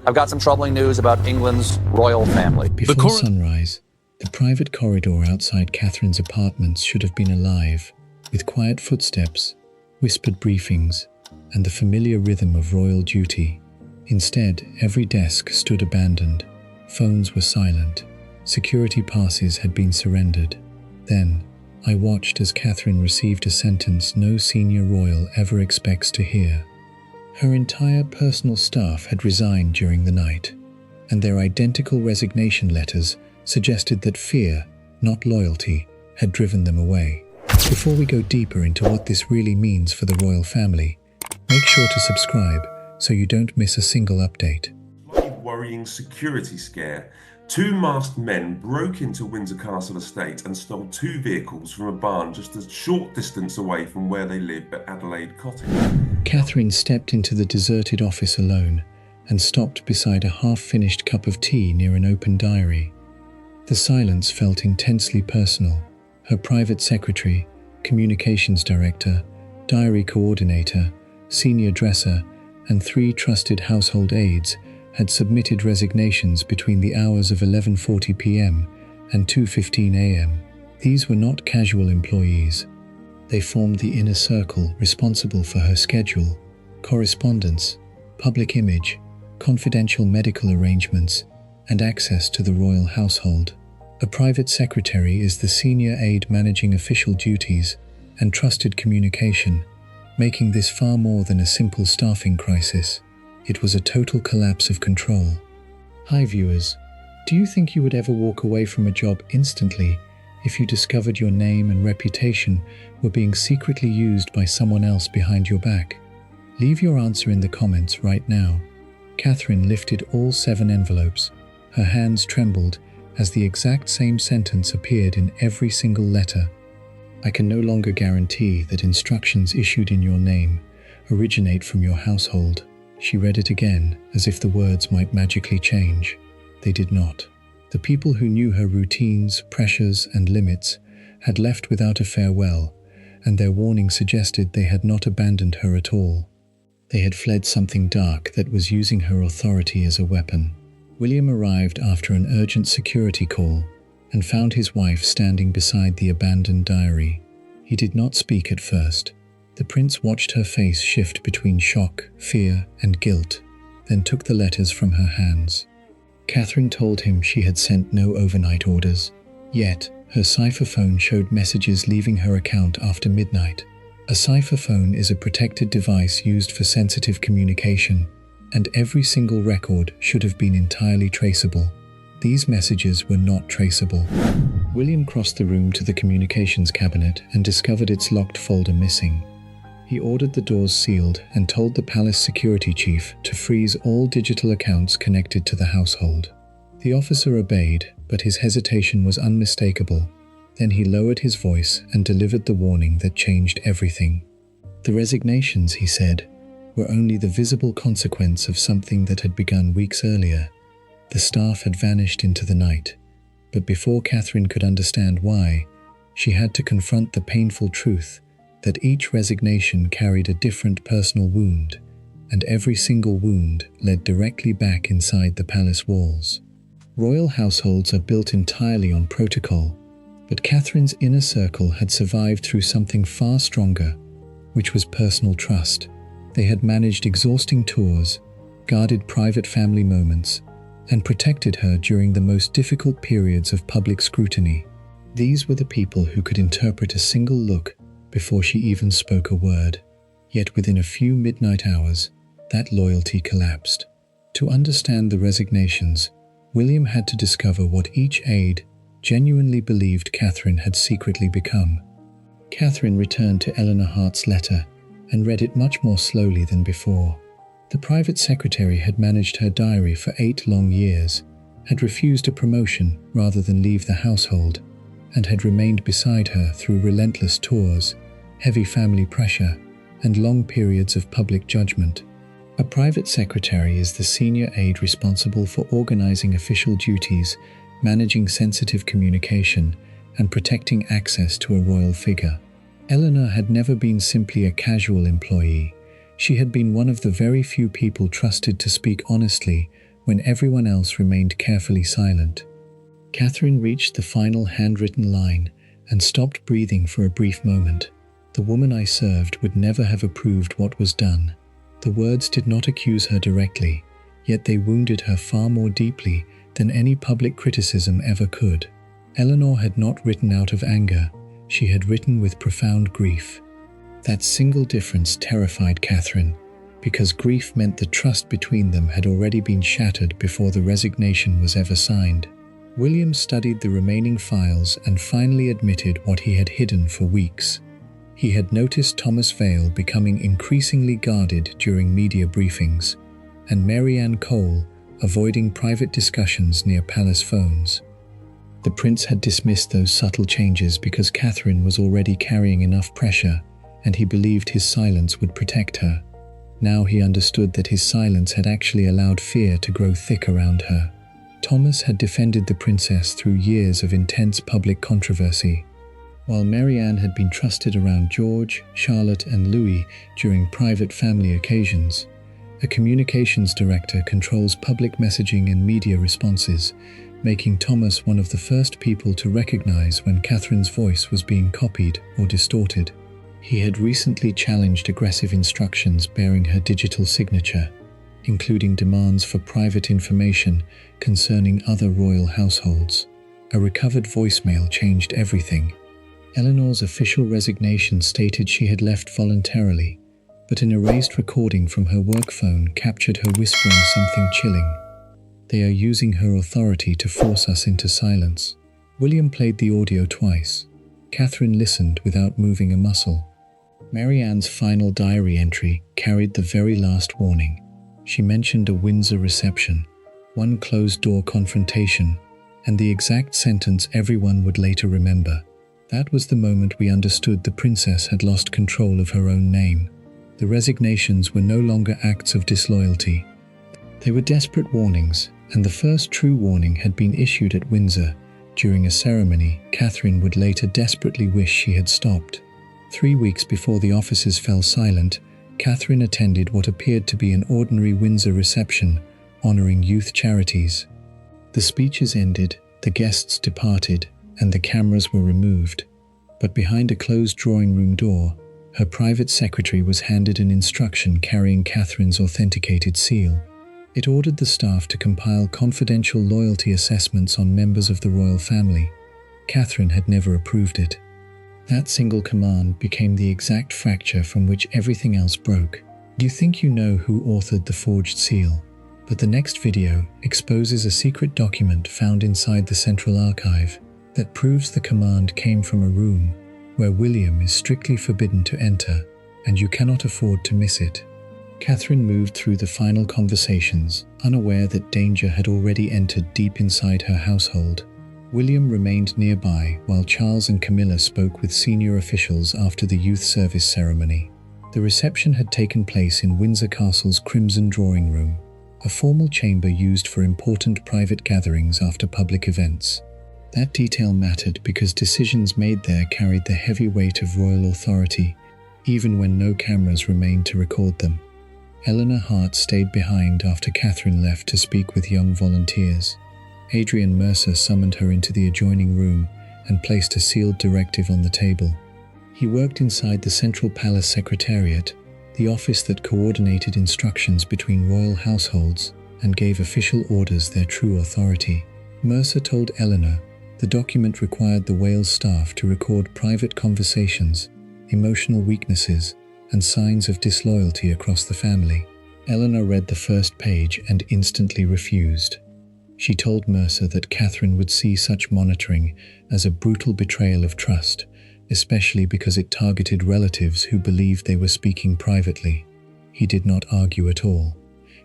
I've got some troubling news about England's royal family. Before sunrise, the private corridor outside Catherine's apartments should have been alive, with quiet footsteps, whispered briefings, and the familiar rhythm of royal duty. Instead, every desk stood abandoned, phones were silent, security passes had been surrendered. Then, I watched as Catherine received a sentence no senior royal ever expects to hear. Her entire personal staff had resigned during the night, and their identical resignation letters suggested that fear, not loyalty, had driven them away. Before we go deeper into what this really means for the royal family, make sure to subscribe so you don't miss a single update. Slightly worrying security scare. Two masked men broke into Windsor Castle estate and stole two vehicles from a barn just a short distance away from where they live at Adelaide Cottage. Catherine stepped into the deserted office alone and stopped beside a half-finished cup of tea near an open diary. The silence felt intensely personal. Her private secretary, communications director, diary coordinator, senior dresser, and 3 trusted household aides had submitted resignations between the hours of 11:40 p.m. and 2:15 a.m. These were not casual employees. They formed the inner circle responsible for her schedule, correspondence, public image, confidential medical arrangements, and access to the royal household. A private secretary is the senior aide managing official duties and trusted communication, making this far more than a simple staffing crisis. It was a total collapse of control. Hi viewers, do you think you would ever walk away from a job instantly if you discovered your name and reputation were being secretly used by someone else behind your back? Leave your answer in the comments right now. Catherine lifted all 7 envelopes. Her hands trembled as the exact same sentence appeared in every single letter. I can no longer guarantee that instructions issued in your name originate from your household. She read it again, as if the words might magically change. They did not. The people who knew her routines, pressures, and limits had left without a farewell, and their warning suggested they had not abandoned her at all. They had fled something dark that was using her authority as a weapon. William arrived after an urgent security call and found his wife standing beside the abandoned diary. He did not speak at first. The prince watched her face shift between shock, fear, and guilt, then took the letters from her hands. Catherine told him she had sent no overnight orders, yet her cipher phone showed messages leaving her account after midnight. A cipher phone is a protected device used for sensitive communication, and every single record should have been entirely traceable. These messages were not traceable. William crossed the room to the communications cabinet and discovered its locked folder missing. He ordered the doors sealed and told the palace security chief to freeze all digital accounts connected to the household. The officer obeyed, but his hesitation was unmistakable. Then he lowered his voice and delivered the warning that changed everything. The resignations, he said, were only the visible consequence of something that had begun weeks earlier. The staff had vanished into the night, but before Catherine could understand why, she had to confront the painful truth that each resignation carried a different personal wound, and every single wound led directly back inside the palace walls. Royal households are built entirely on protocol, but Catherine's inner circle had survived through something far stronger, which was personal trust. They had managed exhausting tours, guarded private family moments, and protected her during the most difficult periods of public scrutiny. These were the people who could interpret a single look before she even spoke a word. Yet within a few midnight hours, that loyalty collapsed. To understand the resignations, William had to discover what each aide genuinely believed Catherine had secretly become. Catherine returned to Eleanor Hart's letter and read it much more slowly than before. The private secretary had managed her diary for 8 long years, had refused a promotion rather than leave the household, and had remained beside her through relentless tours, heavy family pressure, and long periods of public judgment. A private secretary is the senior aide responsible for organizing official duties, managing sensitive communication, and protecting access to a royal figure. Eleanor had never been simply a casual employee. She had been one of the very few people trusted to speak honestly when everyone else remained carefully silent. Catherine reached the final handwritten line and stopped breathing for a brief moment. The woman I served would never have approved what was done. The words did not accuse her directly, yet they wounded her far more deeply than any public criticism ever could. Eleanor had not written out of anger, she had written with profound grief. That single difference terrified Catherine, because grief meant the trust between them had already been shattered before the resignation was ever signed. William studied the remaining files and finally admitted what he had hidden for weeks. He had noticed Thomas Vale becoming increasingly guarded during media briefings, and Mary Ann Cole avoiding private discussions near palace phones. The prince had dismissed those subtle changes because Catherine was already carrying enough pressure, and he believed his silence would protect her. Now he understood that his silence had actually allowed fear to grow thick around her. Thomas had defended the princess through years of intense public controversy, while Mary Ann had been trusted around George, Charlotte, and Louis during private family occasions. A communications director controls public messaging and media responses, making Thomas one of the first people to recognize when Catherine's voice was being copied or distorted. He had recently challenged aggressive instructions bearing her digital signature, including demands for private information concerning other royal households. A recovered voicemail changed everything. Eleanor's official resignation stated she had left voluntarily, but an erased recording from her work phone captured her whispering something chilling. "They are using her authority to force us into silence." William played the audio twice. Catherine listened without moving a muscle. Mary Ann's final diary entry carried the very last warning. She mentioned a Windsor reception, one closed-door confrontation, and the exact sentence everyone would later remember. That was the moment we understood the princess had lost control of her own name. The resignations were no longer acts of disloyalty. They were desperate warnings, and the first true warning had been issued at Windsor during a ceremony Catherine would later desperately wish she had stopped. 3 weeks before the officers fell silent, Catherine attended what appeared to be an ordinary Windsor reception honoring youth charities. The speeches ended, the guests departed, and the cameras were removed. But behind a closed drawing room door, her private secretary was handed an instruction carrying Catherine's authenticated seal. It ordered the staff to compile confidential loyalty assessments on members of the royal family. Catherine had never approved it. That single command became the exact fracture from which everything else broke. You think you know who authored the forged seal, but the next video exposes a secret document found inside the Central Archive that proves the command came from a room where William is strictly forbidden to enter, and you cannot afford to miss it. Catherine moved through the final conversations, unaware that danger had already entered deep inside her household. William remained nearby while Charles and Camilla spoke with senior officials after the youth service ceremony. The reception had taken place in Windsor Castle's Crimson Drawing Room, a formal chamber used for important private gatherings after public events. That detail mattered because decisions made there carried the heavy weight of royal authority, even when no cameras remained to record them. Eleanor Hart stayed behind after Catherine left to speak with young volunteers. Adrian Mercer summoned her into the adjoining room and placed a sealed directive on the table. He worked inside the Central Palace Secretariat, the office that coordinated instructions between royal households and gave official orders their true authority. Mercer told Eleanor the document required the Wales staff to record private conversations, emotional weaknesses, and signs of disloyalty across the family. Eleanor read the first page and instantly refused. She told Mercer that Catherine would see such monitoring as a brutal betrayal of trust, especially because it targeted relatives who believed they were speaking privately. He did not argue at all.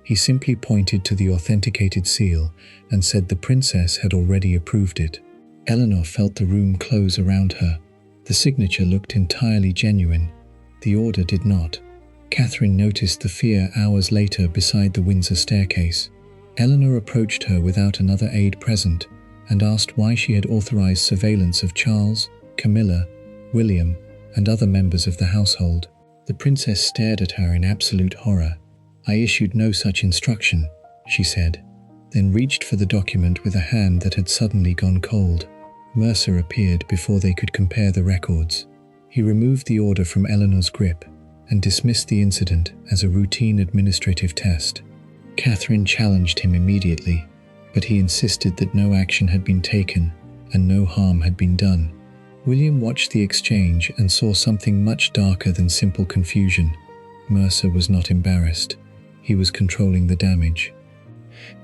He simply pointed to the authenticated seal and said the princess had already approved it. Eleanor felt the room close around her. The signature looked entirely genuine. The order did not. Catherine noticed the fear hours later beside the Windsor staircase. Eleanor approached her without another aide present and asked why she had authorized surveillance of Charles, Camilla, William, and other members of the household. The princess stared at her in absolute horror. "I issued no such instruction," she said. then reached for the document with a hand that had suddenly gone cold. Mercer appeared before they could compare the records. He removed the order from Eleanor's grip and dismissed the incident as a routine administrative test. Catherine challenged him immediately, but he insisted that no action had been taken and no harm had been done. William watched the exchange and saw something much darker than simple confusion. Mercer was not embarrassed. He was controlling the damage.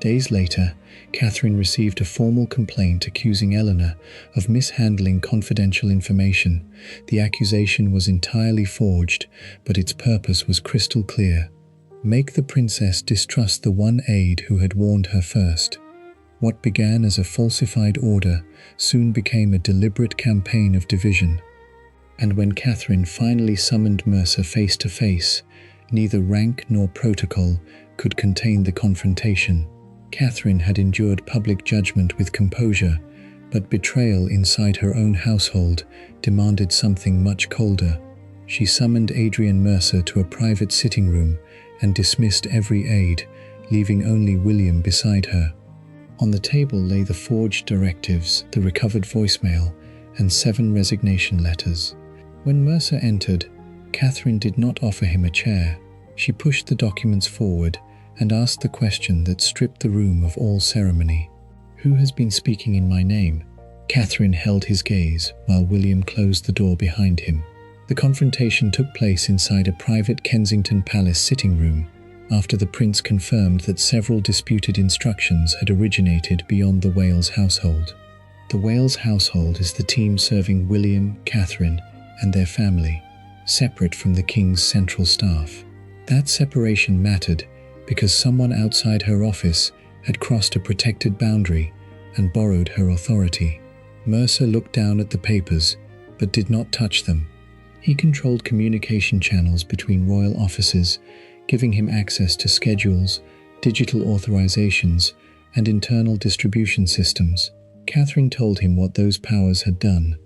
Days later, Catherine received a formal complaint accusing Eleanor of mishandling confidential information. The accusation was entirely forged, but its purpose was crystal clear: make the princess distrust the one aide who had warned her first. What began as a falsified order soon became a deliberate campaign of division. And when Catherine finally summoned Mercer face to face, neither rank nor protocol could contain the confrontation. Catherine had endured public judgment with composure, but betrayal inside her own household demanded something much colder. She summoned Adrian Mercer to a private sitting room and dismissed every aide, leaving only William beside her. On the table lay the forged directives, the recovered voicemail, and 7 resignation letters. When Mercer entered, Catherine did not offer him a chair. She pushed the documents forward and asked the question that stripped the room of all ceremony. "Who has been speaking in my name?" Catherine held his gaze while William closed the door behind him. The confrontation took place inside a private Kensington Palace sitting room, after the prince confirmed that several disputed instructions had originated beyond the Wales household. The Wales household is the team serving William, Catherine, and their family, separate from the king's central staff. That separation mattered because someone outside her office had crossed a protected boundary and borrowed her authority. Mercer looked down at the papers, but did not touch them. He controlled communication channels between royal offices, giving him access to schedules, digital authorizations, and internal distribution systems. Catherine told him what those powers had done.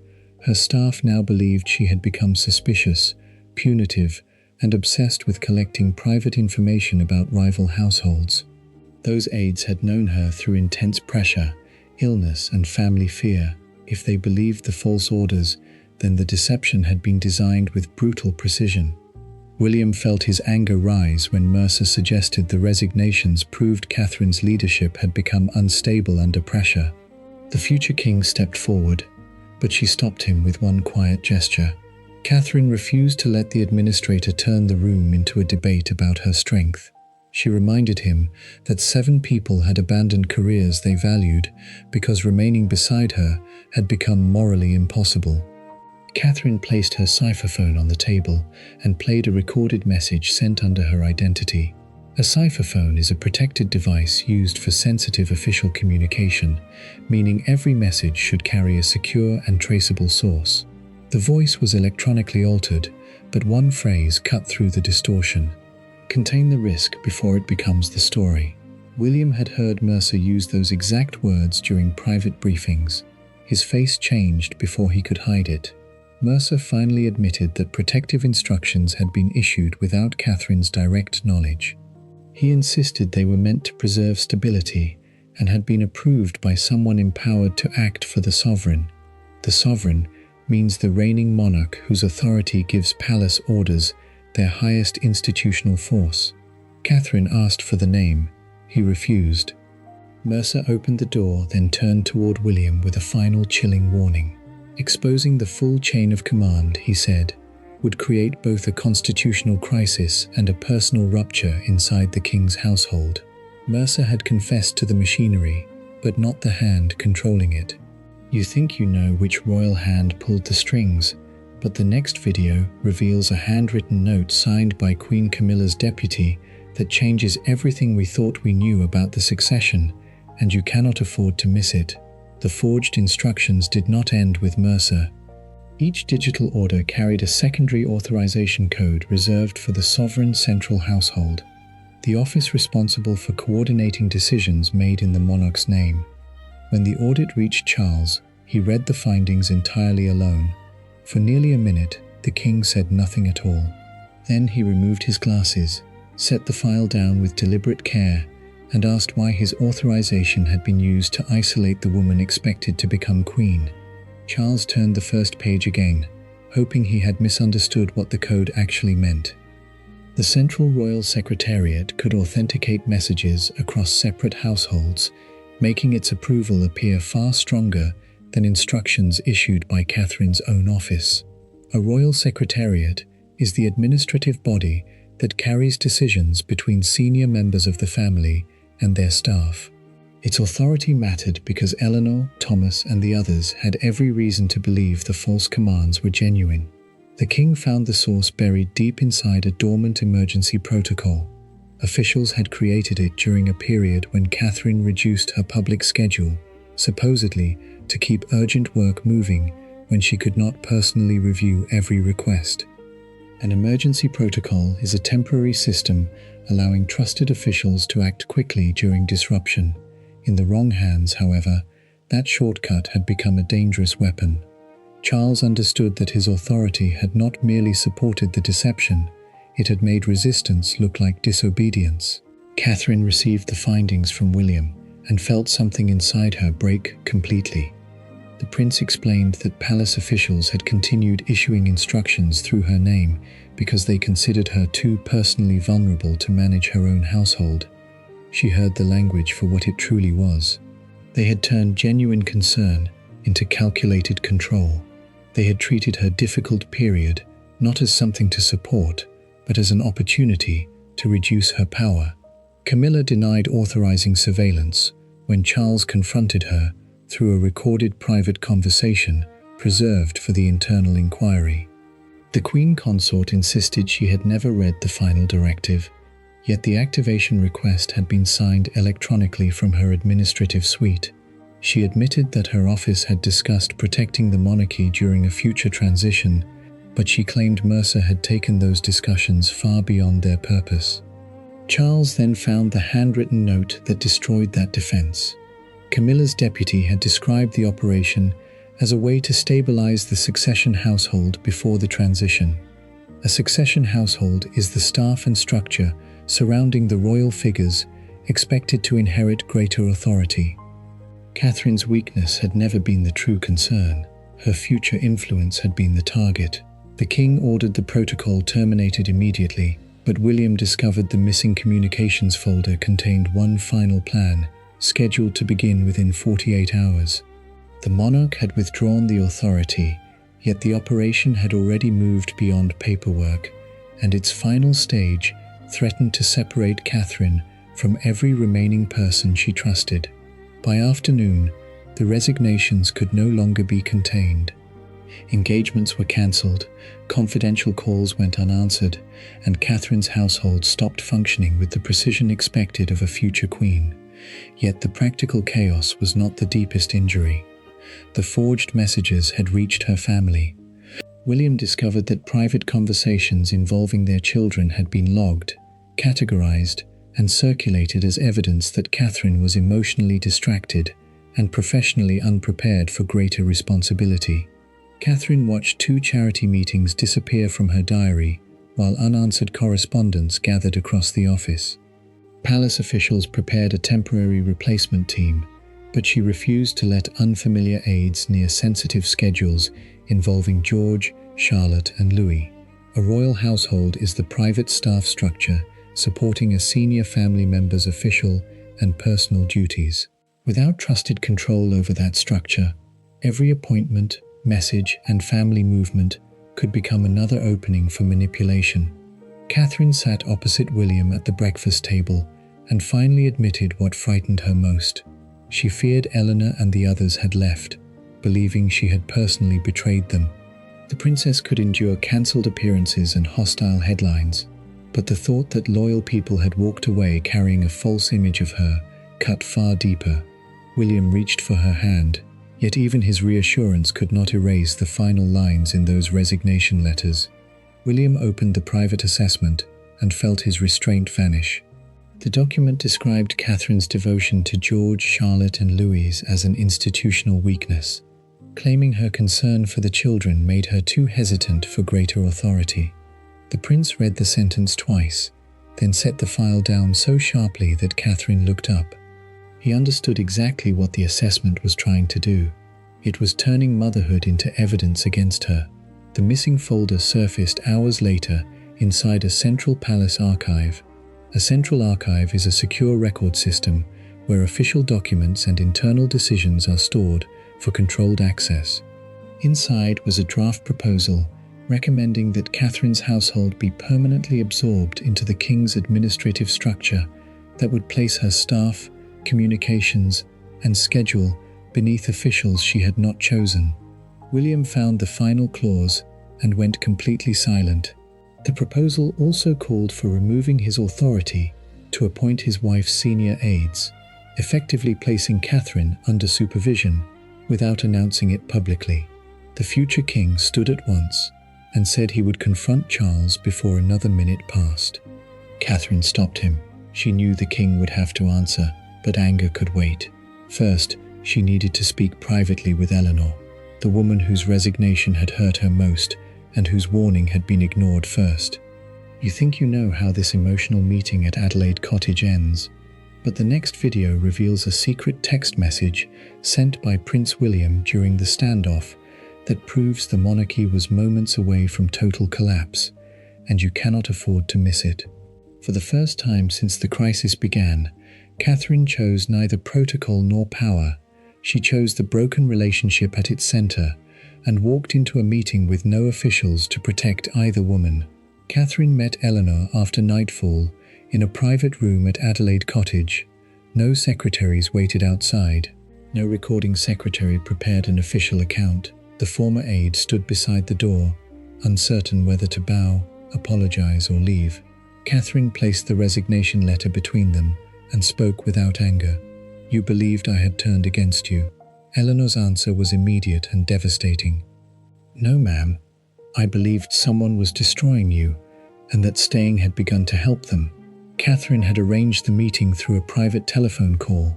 Her staff now believed she had become suspicious, punitive, and obsessed with collecting private information about rival households. Those aides had known her through intense pressure, illness, and family fear. If they believed the false orders, then the deception had been designed with brutal precision. William felt his anger rise when Mercer suggested the resignations proved Catherine's leadership had become unstable under pressure. The future king stepped forward, but she stopped him with one quiet gesture. Catherine refused to let the administrator turn the room into a debate about her strength. She reminded him that 7 people had abandoned careers they valued because remaining beside her had become morally impossible. Catherine placed her cipher phone on the table and played a recorded message sent under her identity. A cipher phone is a protected device used for sensitive official communication, meaning every message should carry a secure and traceable source. The voice was electronically altered, but one phrase cut through the distortion: "Contain the risk before it becomes the story." William had heard Mercer use those exact words during private briefings. His face changed before he could hide it. Mercer finally admitted that protective instructions had been issued without Catherine's direct knowledge. He insisted they were meant to preserve stability and had been approved by someone empowered to act for the sovereign. The sovereign means the reigning monarch whose authority gives palace orders their highest institutional force. Catherine asked for the name. He refused. Mercer opened the door, then turned toward William with a final chilling warning. Exposing the full chain of command, he said, would create both a constitutional crisis and a personal rupture inside the king's household. Mercer had confessed to the machinery, but not the hand controlling it. You think you know which royal hand pulled the strings, but the next video reveals a handwritten note signed by Queen Camilla's deputy that changes everything we thought we knew about the succession, and you cannot afford to miss it. The forged instructions did not end with Mercer. Each digital order carried a secondary authorization code reserved for the sovereign central household, the office responsible for coordinating decisions made in the monarch's name. When the audit reached Charles, he read the findings entirely alone. For nearly a minute, the king said nothing at all. Then he removed his glasses, set the file down with deliberate care, and asked why his authorization had been used to isolate the woman expected to become queen. Charles turned the first page again, hoping he had misunderstood what the code actually meant. The Central Royal Secretariat could authenticate messages across separate households, making its approval appear far stronger than instructions issued by Catherine's own office. A Royal Secretariat is the administrative body that carries decisions between senior members of the family and their staff. Its authority mattered because Eleanor, Thomas, and the others had every reason to believe the false commands were genuine. The king found the source buried deep inside a dormant emergency protocol. Officials had created it during a period when Catherine reduced her public schedule, supposedly to keep urgent work moving when she could not personally review every request. An emergency protocol is a temporary system allowing trusted officials to act quickly during disruption. In the wrong hands, however, that shortcut had become a dangerous weapon. Charles understood that his authority had not merely supported the deception, it had made resistance look like disobedience. Catherine received the findings from William and felt something inside her break completely. The prince explained that palace officials had continued issuing instructions through her name because they considered her too personally vulnerable to manage her own household. She heard the language for what it truly was. They had turned genuine concern into calculated control. They had treated her difficult period not as something to support, but as an opportunity to reduce her power. Camilla denied authorizing surveillance when Charles confronted her through a recorded private conversation preserved for the internal inquiry. The Queen Consort insisted she had never read the final directive, yet the activation request had been signed electronically from her administrative suite. She admitted that her office had discussed protecting the monarchy during a future transition, but she claimed Mercer had taken those discussions far beyond their purpose. Charles then found the handwritten note that destroyed that defense. Camilla's deputy had described the operation as a way to stabilize the succession household before the transition. A succession household is the staff and structure surrounding the royal figures expected to inherit greater authority. Catherine's weakness had never been the true concern. Her future influence had been the target. The king ordered the protocol terminated immediately, but William discovered the missing communications folder contained one final plan, scheduled to begin within 48 hours. The monarch had withdrawn the authority, yet the operation had already moved beyond paperwork, and its final stage threatened to separate Catherine from every remaining person she trusted. By afternoon, the resignations could no longer be contained. Engagements were cancelled, confidential calls went unanswered, and Catherine's household stopped functioning with the precision expected of a future queen. Yet the practical chaos was not the deepest injury. The forged messages had reached her family. William discovered that private conversations involving their children had been logged, categorized, and circulated as evidence that Catherine was emotionally distracted and professionally unprepared for greater responsibility. Catherine watched 2 charity meetings disappear from her diary, while unanswered correspondence gathered across the office. Palace officials prepared a temporary replacement team, but she refused to let unfamiliar aides near sensitive schedules involving George, Charlotte, and Louis. A royal household is the private staff structure supporting a senior family member's official and personal duties. Without trusted control over that structure, every appointment, message, and family movement could become another opening for manipulation. Catherine sat opposite William at the breakfast table and finally admitted what frightened her most. She feared Eleanor and the others had left, believing she had personally betrayed them. The princess could endure cancelled appearances and hostile headlines, but the thought that loyal people had walked away carrying a false image of her cut far deeper. William reached for her hand, yet even his reassurance could not erase the final lines in those resignation letters. William opened the private assessment and felt his restraint vanish. The document described Catherine's devotion to George, Charlotte, and Louis as an institutional weakness. Claiming her concern for the children made her too hesitant for greater authority. The prince read the sentence twice, then set the file down so sharply that Catherine looked up. He understood exactly what the assessment was trying to do. It was turning motherhood into evidence against her. The missing folder surfaced hours later inside a central palace archive. A central archive is a secure record system where official documents and internal decisions are stored for controlled access. Inside was a draft proposal recommending that Catherine's household be permanently absorbed into the king's administrative structure that would place her staff, communications, and schedule beneath officials she had not chosen. William found the final clause and went completely silent. The proposal also called for removing his authority to appoint his wife's senior aides, effectively placing Catherine under supervision without announcing it publicly. The future king stood at once and said he would confront Charles before another minute passed. Catherine stopped him. She knew the king would have to answer, but anger could wait. First, she needed to speak privately with Eleanor, the woman whose resignation had hurt her most and whose warning had been ignored first. You think you know how this emotional meeting at Adelaide Cottage ends, but the next video reveals a secret text message sent by Prince William during the standoff that proves the monarchy was moments away from total collapse, and you cannot afford to miss it. For the first time since the crisis began, Catherine chose neither protocol nor power. She chose the broken relationship at its center and walked into a meeting with no officials to protect either woman. Catherine met Eleanor after nightfall in a private room at Adelaide Cottage. No secretaries waited outside. No recording secretary prepared an official account. The former aide stood beside the door, uncertain whether to bow, apologize, or leave. Catherine placed the resignation letter between them and spoke without anger. "You believed I had turned against you." Eleanor's answer was immediate and devastating. "No, ma'am. I believed someone was destroying you and that staying had begun to help them." Catherine had arranged the meeting through a private telephone call,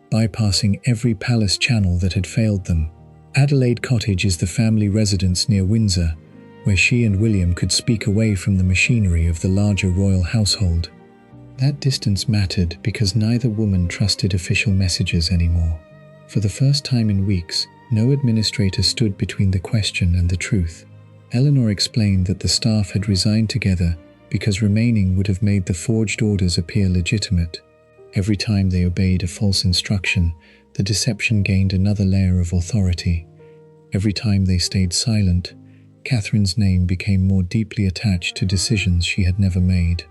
bypassing every palace channel that had failed them. Adelaide Cottage is the family residence near Windsor, where she and William could speak away from the machinery of the larger royal household. That distance mattered because neither woman trusted official messages anymore. For the first time in weeks, no administrator stood between the question and the truth. Eleanor explained that the staff had resigned together because remaining would have made the forged orders appear legitimate. Every time they obeyed a false instruction, the deception gained another layer of authority. Every time they stayed silent, Catherine's name became more deeply attached to decisions she had never made.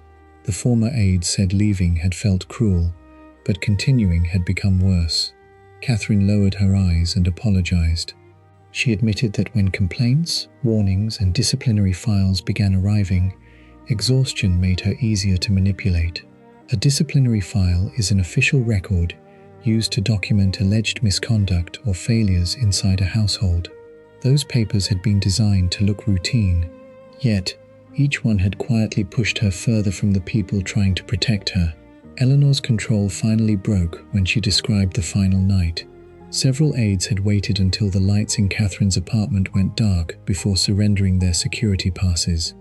The former aide said leaving had felt cruel, but continuing had become worse. Catherine lowered her eyes and apologized. She admitted that when complaints, warnings, and disciplinary files began arriving, exhaustion made her easier to manipulate. A disciplinary file is an official record used to document alleged misconduct or failures inside a household. Those papers had been designed to look routine, yet each one had quietly pushed her further from the people trying to protect her. Eleanor's control finally broke when she described the final night. Several aides had waited until the lights in Catherine's apartment went dark before surrendering their security passes.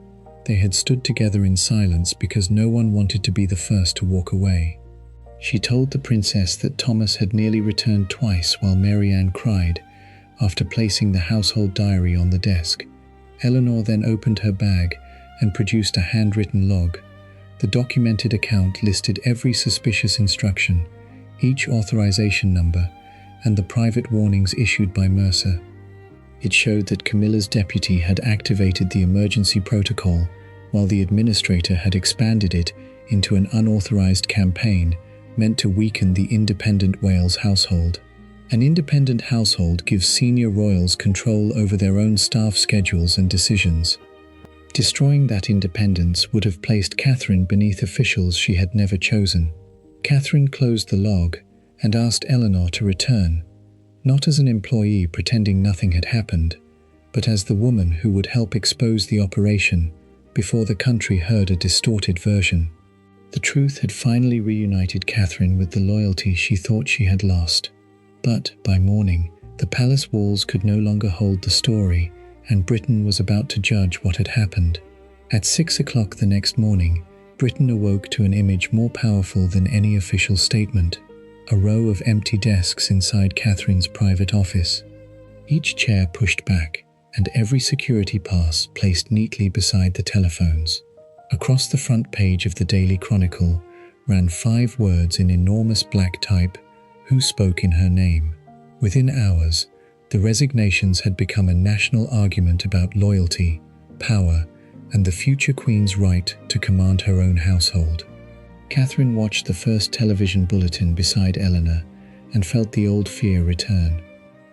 They had stood together in silence because no one wanted to be the first to walk away. She told the princess that Thomas had nearly returned twice while Marianne cried after placing the household diary on the desk. Eleanor then opened her bag and produced a handwritten log. The documented account listed every suspicious instruction, each authorization number, and the private warnings issued by Mercer. It showed that Camilla's deputy had activated the emergency protocol, while the administrator had expanded it into an unauthorized campaign meant to weaken the independent Wales household. An independent household gives senior royals control over their own staff schedules and decisions. Destroying that independence would have placed Catherine beneath officials she had never chosen. Catherine closed the log and asked Eleanor to return, not as an employee pretending nothing had happened, but as the woman who would help expose the operation before the country heard a distorted version. The truth had finally reunited Catherine with the loyalty she thought she had lost. But by morning, the palace walls could no longer hold the story, and Britain was about to judge what had happened. At 6 o'clock the next morning, Britain awoke to an image more powerful than any official statement: a row of empty desks inside Catherine's private office. Each chair pushed back, and every security pass placed neatly beside the telephones. Across the front page of the Daily Chronicle ran 5 words in enormous black type: "Who spoke in her name?" Within hours, the resignations had become a national argument about loyalty, power, and the future Queen's right to command her own household. Catherine watched the first television bulletin beside Eleanor and felt the old fear return.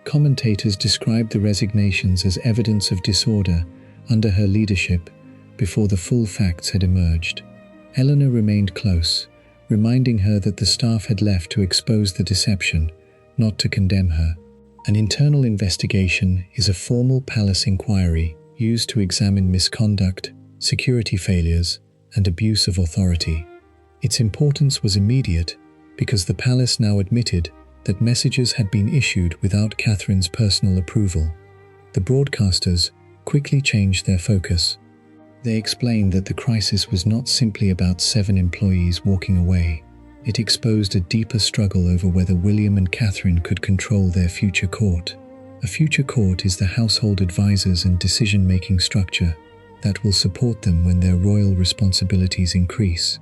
Commentators described the resignations as evidence of disorder under her leadership before the full facts had emerged. Eleanor remained close, reminding her that the staff had left to expose the deception, not to condemn her. An internal investigation is a formal palace inquiry used to examine misconduct, security failures, and abuse of authority. Its importance was immediate because the palace now admitted that messages had been issued without Catherine's personal approval. The broadcasters quickly changed their focus. They explained that the crisis was not simply about 7 employees walking away. It exposed a deeper struggle over whether William and Catherine could control their future court. A future court is the household advisors and decision-making structure that will support them when their royal responsibilities increase.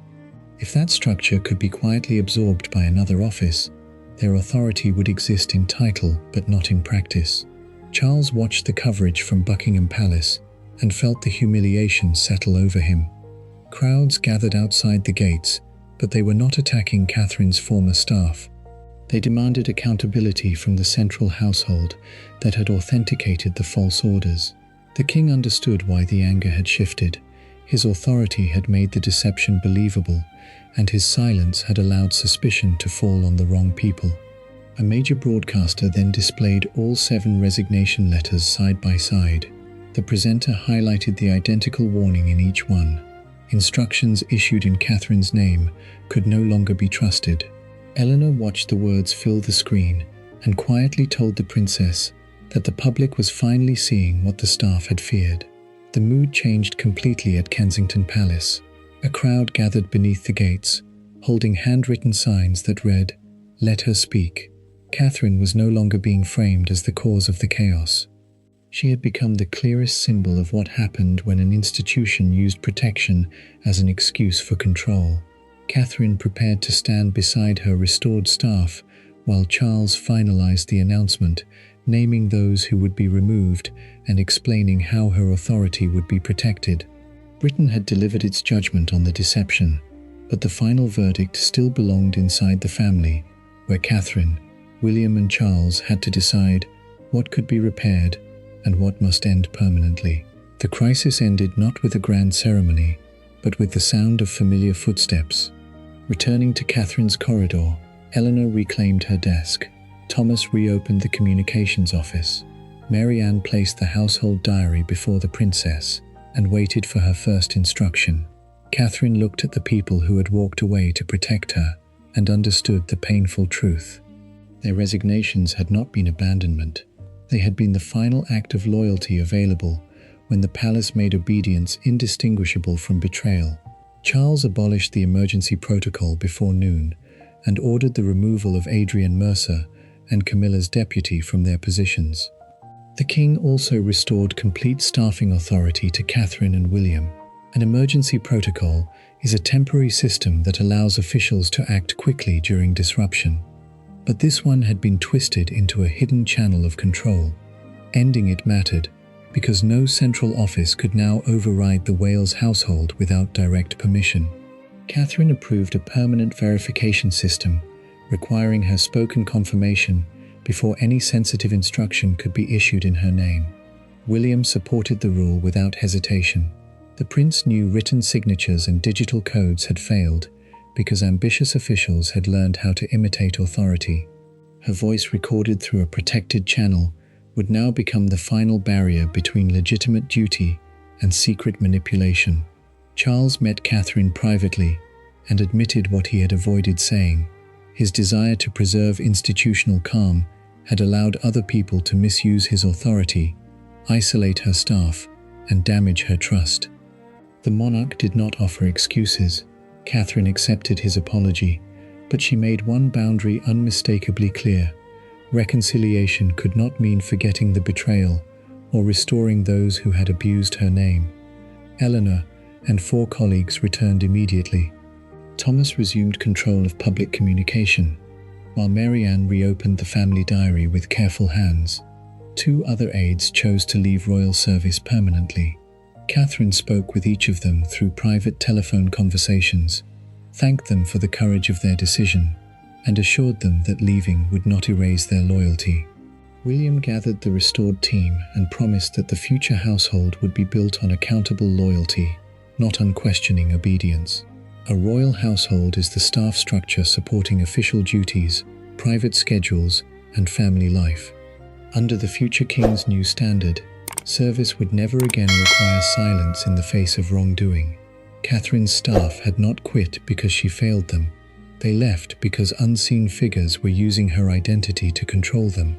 If that structure could be quietly absorbed by another office, their authority would exist in title but not in practice. Charles watched the coverage from Buckingham Palace and felt the humiliation settle over him. Crowds gathered outside the gates, but they were not attacking Catherine's former staff. They demanded accountability from the central household that had authenticated the false orders. The king understood why the anger had shifted. His authority had made the deception believable, and his silence had allowed suspicion to fall on the wrong people. A major broadcaster then displayed all 7 resignation letters side by side. The presenter highlighted the identical warning in each one. Instructions issued in Catherine's name could no longer be trusted. Eleanor watched the words fill the screen and quietly told the princess that the public was finally seeing what the staff had feared. The mood changed completely at Kensington Palace. A crowd gathered beneath the gates, holding handwritten signs that read, "Let her speak." Catherine was no longer being framed as the cause of the chaos. She had become the clearest symbol of what happened when an institution used protection as an excuse for control. Catherine prepared to stand beside her restored staff while Charles finalized the announcement, naming those who would be removed and explaining how her authority would be protected. Britain had delivered its judgment on the deception, but the final verdict still belonged inside the family, where Catherine, William and Charles had to decide what could be repaired and what must end permanently. The crisis ended not with a grand ceremony, but with the sound of familiar footsteps. Returning to Catherine's corridor, Eleanor reclaimed her desk. Thomas reopened the communications office. Mary Ann placed the household diary before the princess and waited for her first instruction. Catherine looked at the people who had walked away to protect her and understood the painful truth. Their resignations had not been abandonment. They had been the final act of loyalty available when the palace made obedience indistinguishable from betrayal. Charles abolished the emergency protocol before noon and ordered the removal of Adrian Mercer and Camilla's deputy from their positions. The king also restored complete staffing authority to Catherine and William. An emergency protocol is a temporary system that allows officials to act quickly during disruption. But this one had been twisted into a hidden channel of control. Ending it mattered, because no central office could now override the Wales household without direct permission. Catherine approved a permanent verification system, requiring her spoken confirmation before any sensitive instruction could be issued in her name. William supported the rule without hesitation. The prince knew written signatures and digital codes had failed because ambitious officials had learned how to imitate authority. Her voice, recorded through a protected channel, would now become the final barrier between legitimate duty and secret manipulation. Charles met Catherine privately and admitted what he had avoided saying. His desire to preserve institutional calm had allowed other people to misuse his authority, isolate her staff, and damage her trust. The monarch did not offer excuses. Catherine accepted his apology, but she made one boundary unmistakably clear. Reconciliation could not mean forgetting the betrayal or restoring those who had abused her name. Eleanor and 4 colleagues returned immediately. Thomas resumed control of public communication, while Marianne reopened the family diary with careful hands. 2 other aides chose to leave royal service permanently. Catherine spoke with each of them through private telephone conversations, thanked them for the courage of their decision, and assured them that leaving would not erase their loyalty. William gathered the restored team and promised that the future household would be built on accountable loyalty, not unquestioning obedience. A royal household is the staff structure supporting official duties, private schedules, and family life. Under the future king's new standard, service would never again require silence in the face of wrongdoing. Catherine's staff had not quit because she failed them. They left because unseen figures were using her identity to control them,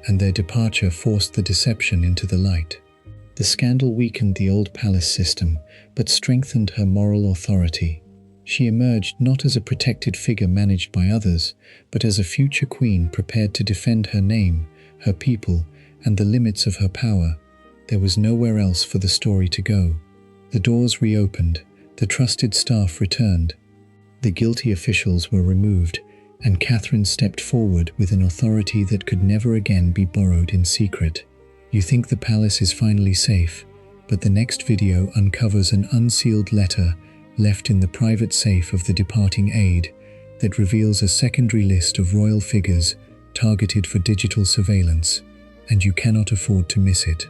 and their departure forced the deception into the light. The scandal weakened the old palace system, but strengthened her moral authority. She emerged not as a protected figure managed by others, but as a future queen prepared to defend her name, her people, and the limits of her power. There was nowhere else for the story to go. The doors reopened, the trusted staff returned, the guilty officials were removed, and Catherine stepped forward with an authority that could never again be borrowed in secret. You think the palace is finally safe, but the next video uncovers an unsealed letter left in the private safe of the departing aide that reveals a secondary list of royal figures targeted for digital surveillance, and you cannot afford to miss it.